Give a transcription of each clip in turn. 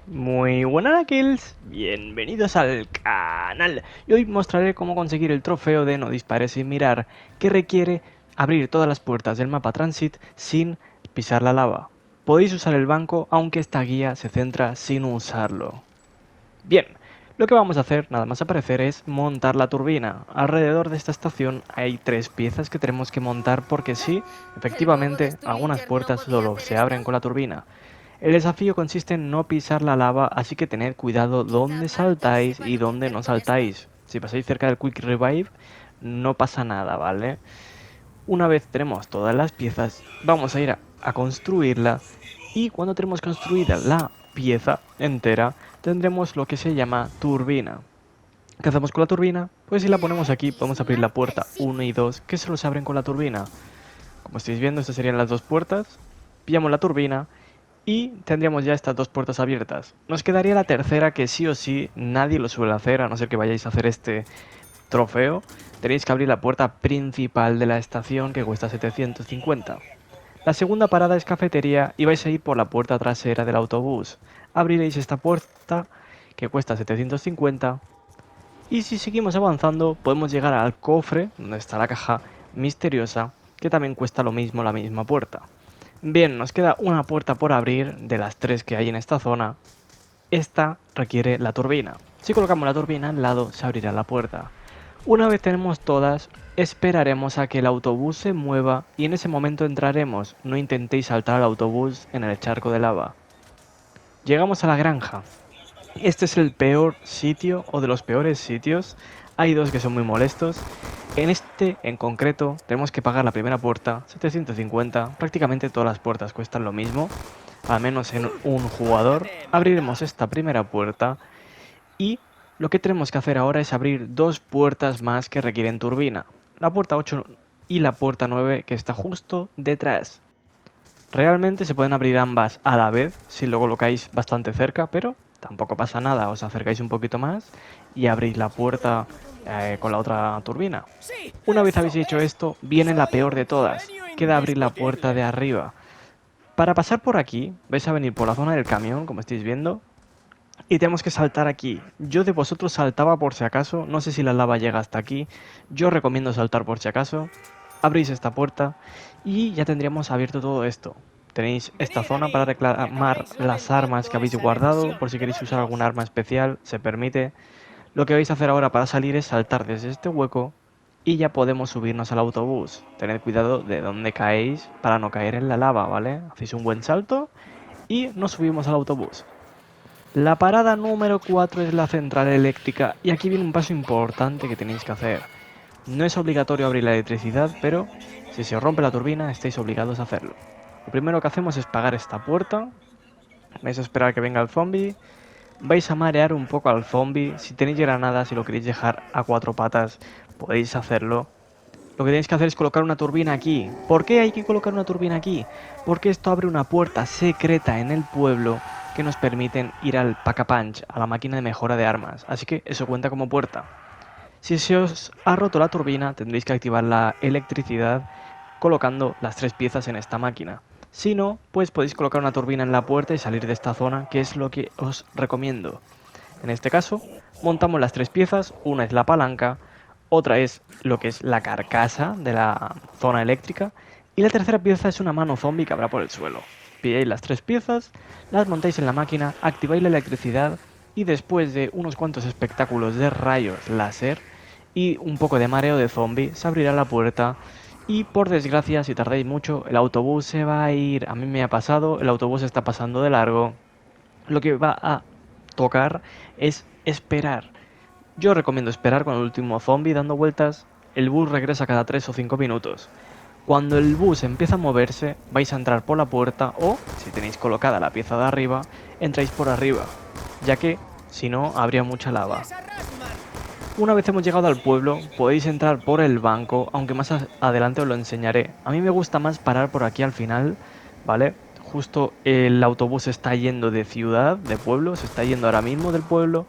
Muy buenas kills, bienvenidos al canal. Y hoy mostraré cómo conseguir el trofeo de no dispares sin mirar, que requiere abrir todas las puertas del mapa Transit sin pisar la lava. Podéis usar el banco, aunque esta guía se centra sin usarlo. Bien, lo que vamos a hacer, nada más aparecer, es montar la turbina. Alrededor de esta estación hay 3 piezas que tenemos que montar porque sí, efectivamente, algunas puertas solo se abren con la turbina. El desafío consiste en no pisar la lava, así que tened cuidado dónde saltáis y dónde no saltáis. Si pasáis cerca del Quick Revive, no pasa nada, ¿vale? Una vez tenemos todas las piezas, vamos a ir a construirla, y cuando tenemos construida la pieza entera, tendremos lo que se llama turbina. ¿Qué hacemos con la turbina? Pues si la ponemos aquí, podemos abrir la puerta 1 y 2, que solo se abren con la turbina. Como estáis viendo, estas serían las dos puertas. Pillamos la turbina y tendríamos ya estas dos puertas abiertas. Nos quedaría la tercera, que sí o sí nadie lo suele hacer, a no ser que vayáis a hacer este trofeo. Tenéis que abrir la puerta principal de la estación, que cuesta 750. La segunda parada es cafetería y vais a ir por la puerta trasera del autobús. Abriréis esta puerta, que cuesta 750. Y si seguimos avanzando, podemos llegar al cofre, donde está la caja misteriosa, que también cuesta lo mismo la misma puerta. Bien, nos queda una puerta por abrir de las 3 que hay en esta zona. Esta requiere la turbina. Si colocamos la turbina al lado, se abrirá la puerta. Una vez tenemos todas, esperaremos a que el autobús se mueva y en ese momento entraremos. No intentéis saltar al autobús en el charco de lava. Llegamos a la granja. Este es el peor sitio, o de los peores sitios. Hay dos que son muy molestos. En este en concreto tenemos que pagar la primera puerta, 750. Prácticamente todas las puertas cuestan lo mismo, al menos en un jugador. Abriremos esta primera puerta y lo que tenemos que hacer ahora es abrir dos puertas más que requieren turbina. La puerta 8 y la puerta 9, que está justo detrás. Realmente se pueden abrir ambas a la vez si lo colocáis bastante cerca, pero tampoco pasa nada. Os acercáis un poquito más y abrís la puerta con la otra turbina. Una vez habéis hecho esto, viene la peor de todas. Queda abrir la puerta de arriba. Para pasar por aquí, vais a venir por la zona del camión, como estáis viendo, y tenemos que saltar aquí. Yo de vosotros saltaba por si acaso, no sé si la lava llega hasta aquí. Yo recomiendo saltar por si acaso. Abrís esta puerta y ya tendríamos abierto todo esto. Tenéis esta zona para reclamar las armas que habéis guardado, por si queréis usar algún arma especial, se permite. Lo que vais a hacer ahora para salir es saltar desde este hueco y ya podemos subirnos al autobús. Tened cuidado de dónde caéis para no caer en la lava, ¿vale? Hacéis un buen salto y nos subimos al autobús. La parada número 4 es la central eléctrica y aquí viene un paso importante que tenéis que hacer. No es obligatorio abrir la electricidad, pero si se os rompe la turbina estáis obligados a hacerlo. Lo primero que hacemos es pagar esta puerta. Vais a esperar a que venga el zombie. Vais a marear un poco al zombie. Si tenéis granadas y lo queréis dejar a 4 patas, podéis hacerlo. Lo que tenéis que hacer es colocar una turbina aquí. ¿Por qué hay que colocar una turbina aquí? Porque esto abre una puerta secreta en el pueblo que nos permiten ir al Pack-a-Punch, a la máquina de mejora de armas. Así que eso cuenta como puerta. Si se os ha roto la turbina, tendréis que activar la electricidad colocando las 3 piezas en esta máquina. Si no, pues podéis colocar una turbina en la puerta y salir de esta zona, que es lo que os recomiendo. En este caso, montamos las 3 piezas, una es la palanca, otra es lo que es la carcasa de la zona eléctrica y la tercera pieza es una mano zombie que habrá por el suelo. Pilláis las 3 piezas, las montáis en la máquina, activáis la electricidad y después de unos cuantos espectáculos de rayos láser y un poco de mareo de zombie, se abrirá la puerta y por desgracia, si tardáis mucho, el autobús se va a ir. A mí me ha pasado, el autobús está pasando de largo. Lo que va a tocar es esperar. Yo recomiendo esperar con el último zombie dando vueltas. El bus regresa cada 3 o 5 minutos. Cuando el bus empieza a moverse, vais a entrar por la puerta o, si tenéis colocada la pieza de arriba, entráis por arriba, ya que, si no, habría mucha lava. Una vez hemos llegado al pueblo, podéis entrar por el banco, aunque más adelante os lo enseñaré. A mí me gusta más parar por aquí al final, ¿vale? Justo el autobús está yendo de ciudad, de pueblo, se está yendo ahora mismo del pueblo.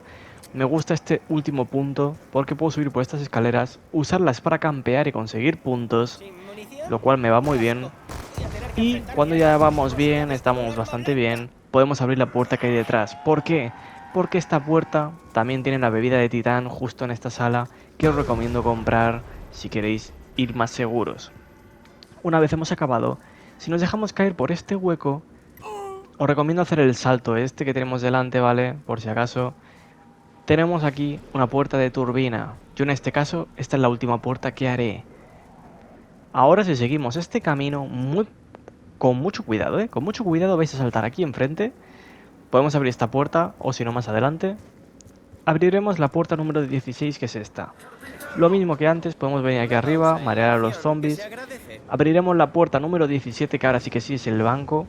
Me gusta este último punto porque puedo subir por estas escaleras, usarlas para campear y conseguir puntos, lo cual me va muy bien. Y cuando ya vamos bien, estamos bastante bien, podemos abrir la puerta que hay detrás. ¿Por qué? Porque esta puerta también tiene la bebida de titán justo en esta sala, que os recomiendo comprar si queréis ir más seguros. Una vez hemos acabado, si nos dejamos caer por este hueco, os recomiendo hacer el salto este que tenemos delante, ¿vale? Por si acaso. Tenemos aquí una puerta de turbina. Yo en este caso, esta es la última puerta que haré. Ahora si seguimos este camino con mucho cuidado, ¿eh? Con mucho cuidado vais a saltar aquí enfrente. Podemos abrir esta puerta, o si no más adelante. Abriremos la puerta número 16, que es esta. Lo mismo que antes, podemos venir aquí arriba, marear a los zombies. Abriremos la puerta número 17, que ahora sí que sí es el banco.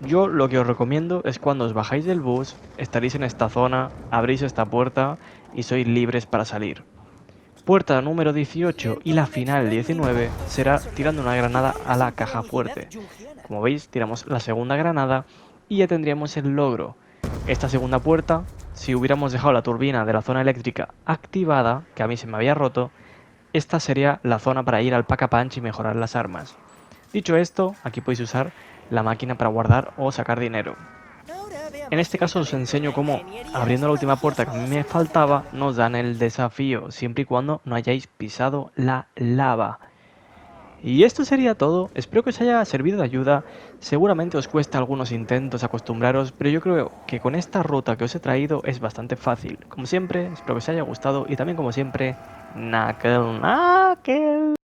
Yo lo que os recomiendo es cuando os bajáis del bus, estaréis en esta zona, abrís esta puerta y sois libres para salir. Puerta número 18 y la final 19 será tirando una granada a la caja fuerte. Como veis, tiramos la segunda granada y ya tendríamos el logro. Esta segunda puerta, si hubiéramos dejado la turbina de la zona eléctrica activada, que a mí se me había roto, esta sería la zona para ir al Pack-a-Punch y mejorar las armas. Dicho esto, aquí podéis usar la máquina para guardar o sacar dinero. En este caso os enseño cómo, abriendo la última puerta que a mí me faltaba, nos dan el desafío, siempre y cuando no hayáis pisado la lava. Y esto sería todo, espero que os haya servido de ayuda, seguramente os cuesta algunos intentos acostumbraros, pero yo creo que con esta ruta que os he traído es bastante fácil. Como siempre, espero que os haya gustado y también como siempre, Knuckle.